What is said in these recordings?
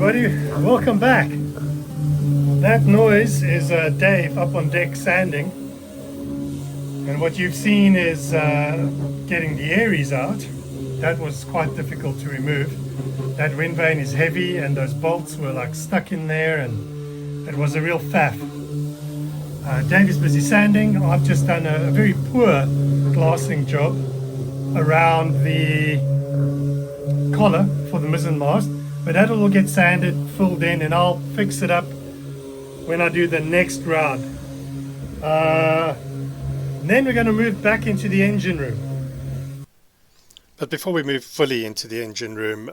everybody, welcome back. That noise is Dave up on deck sanding, and what you've seen is getting the aries out. That was quite difficult to remove. That wind vane is heavy and those bolts were like stuck in there, and it was a real faff. Dave is busy sanding. I've just done a very poor glassing job around the collar for the mizzen mast, but that'll all get sanded, filled in, and I'll fix it up when I do the next round. Then we're going to move back into the engine room. But before we move fully into the engine room,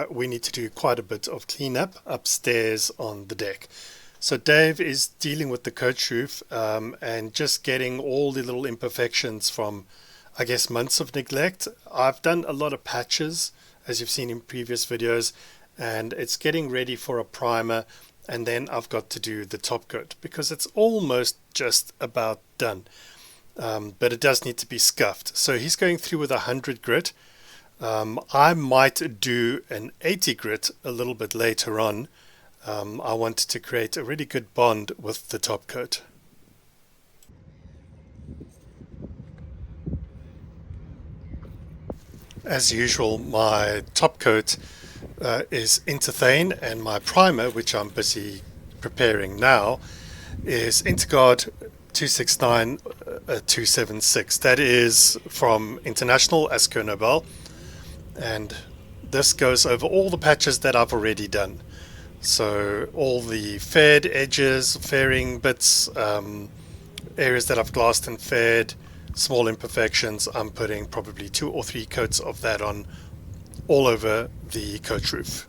we need to do quite a bit of cleanup upstairs on the deck. So Dave is dealing with the coach roof and just getting all the little imperfections from, I guess, months of neglect. I've done a lot of patches, as you've seen in previous videos, and it's getting ready for a primer, and then I've got to do the top coat because it's almost just about done. But it does need to be scuffed. So he's going through with 100 grit. I might do an 80 grit a little bit later on. I want to create a really good bond with the top coat. As usual, my top coat is Interthane, and my primer, which I'm busy preparing now, is Interguard 269-276. That is from International Asco Nobel, and this goes over all the patches that I've already done. So all the faired edges, fairing bits, areas that I've glassed and faired, small imperfections, I'm putting probably 2 or 3 coats of that on all over the coach roof.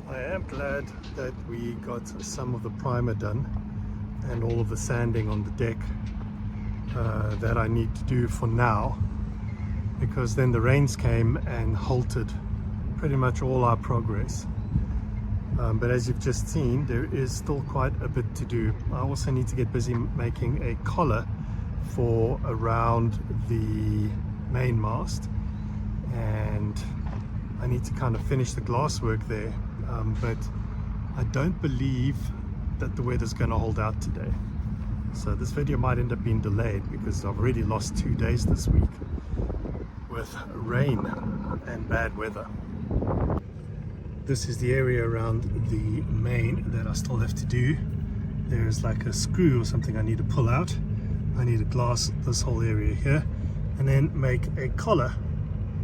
I am glad that we got some of the primer done and all of the sanding on the deck that I need to do for now, because then the rains came and halted pretty much all our progress. But as you've just seen, there is still quite a bit to do. I also need to get busy making a collar for around the main mast, and I need to kind of finish the glass work there. But I don't believe that the weather's going to hold out today. So this video might end up being delayed because I've already lost 2 days this week with rain and bad weather. This is the area around the main that I still have to do. There's like a screw or something I need to pull out. I need to glass this whole area here and then make a collar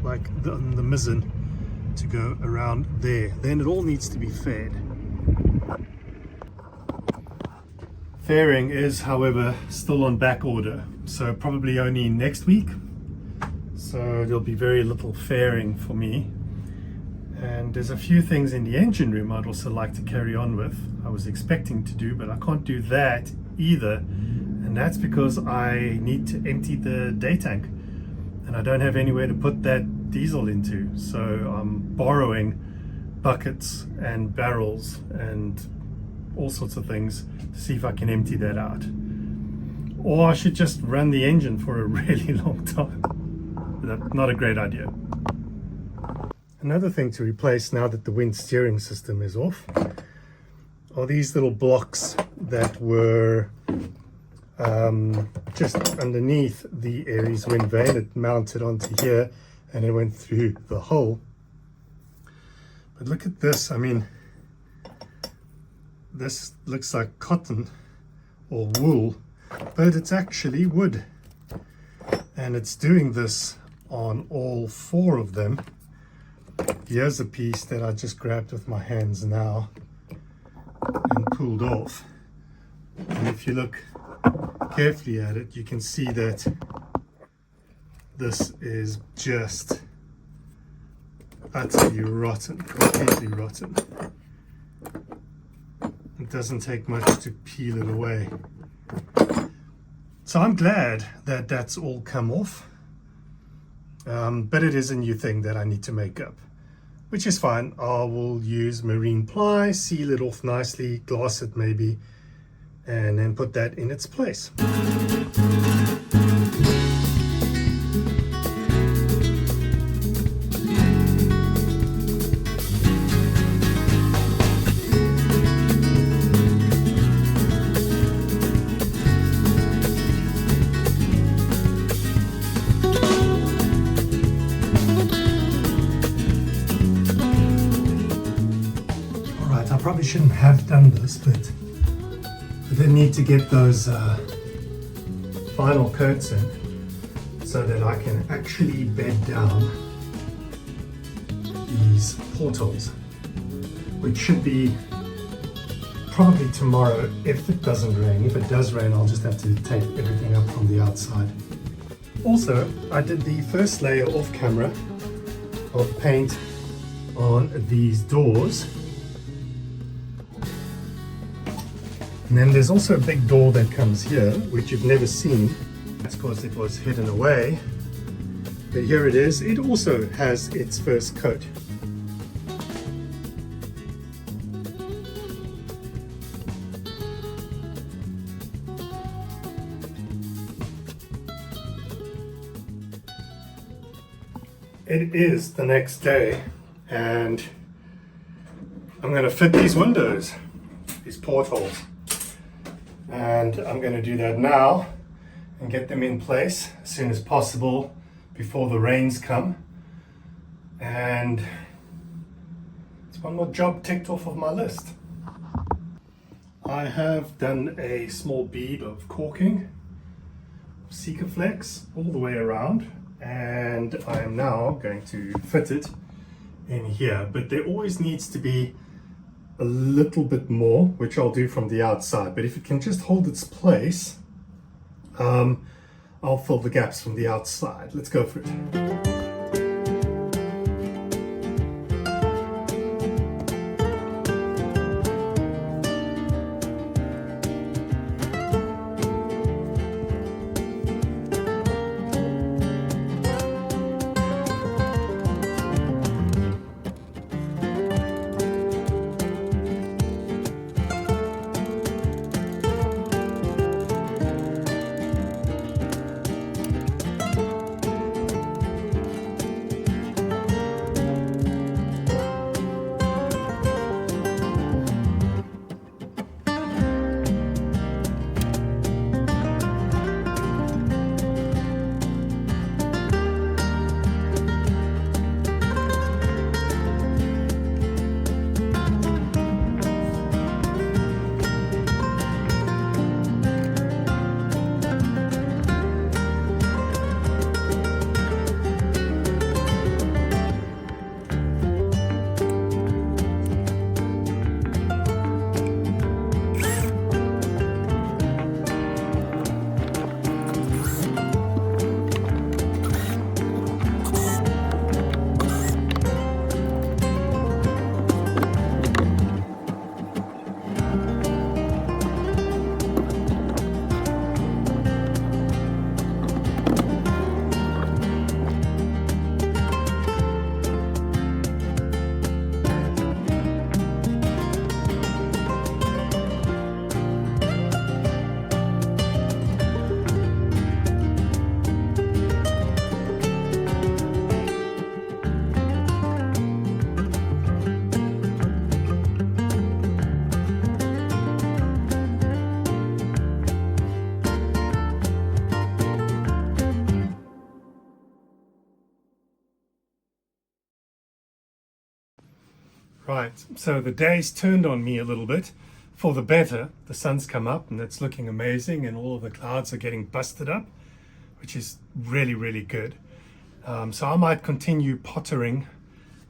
like the mizzan to go around there. Then it all needs to be faired. Fairing is, however, still on back order, so probably only next week. So there'll be very little fairing for me. And there's a few things in the engine room I'd also like to carry on with. I was expecting to do, but I can't do that either. And that's because I need to empty the day tank. And I don't have anywhere to put that diesel into. So I'm borrowing buckets and barrels and all sorts of things to see if I can empty that out. Or I should just run the engine for a really long time. That's not a great idea. Another thing to replace now that the wind steering system is off are these little blocks that were just underneath the Aries wind vane. It mounted onto here and it went through the hole. But look at this, I mean, this looks like cotton or wool, but it's actually wood. And it's doing this on all 4 of them. Here's a piece that I just grabbed with my hands now and pulled off. And if you look carefully at it, you can see that this is just utterly rotten, completely rotten. It doesn't take much to peel it away. So I'm glad that that's all come off. But it is a new thing that I need to make up, which is fine. I will use marine ply, seal it off nicely, glass it maybe, and then put that in its place. Probably shouldn't have done this, but I did need to get those final coats in so that I can actually bed down these portholes, which should be probably tomorrow if it doesn't rain. If it does rain, I'll just have to take everything up from the outside. Also, I did the first layer off camera of paint on these doors. And then there's also a big door that comes here, which you've never seen. That's because it was hidden away. But here it is. It also has its first coat. It is the next day, and I'm going to fit these windows, these portholes. And I'm going to do that now and get them in place as soon as possible before the rains come. And it's one more job ticked off of my list. I have done a small bead of caulking, sikaflexed all the way around, and I am now going to fit it in here. But there always needs to be a little bit more, which I'll do from the outside, but if it can just hold its place, I'll fill the gaps from the outside. Let's go for it. Right, so the day's turned on me a little bit for the better. The sun's come up and it's looking amazing, and all of the clouds are getting busted up, which is really, really good. So I might continue pottering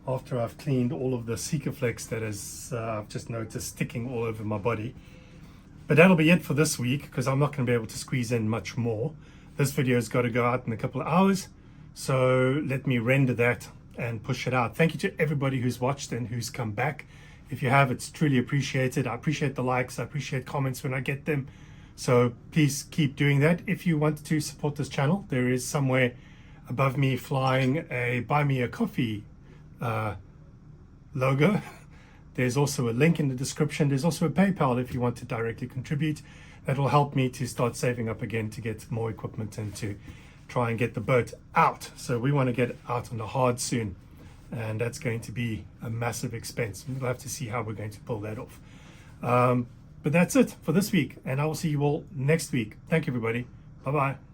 after I've cleaned all of the sikaflexed that is, I've just noticed sticking all over my body. But that'll be it for this week, because I'm not going to be able to squeeze in much more. This video's got to go out in a couple of hours, so let me render that and push it out. Thank you to everybody who's watched and who's come back. If you have, it's truly appreciated. I appreciate the likes, I appreciate comments when I get them. So please keep doing that. If you want to support this channel, there is somewhere above me flying a buy me a coffee logo. There's also a link in the description. There's also a PayPal if you want to directly contribute. That will help me to start saving up again to get more equipment and to try and get the boat out. So we want to get out on the hard soon, and that's going to be a massive expense. We'll have to see how we're going to pull that off. But that's it for this week, and I will see you all next week. Thank you, everybody. Bye-bye.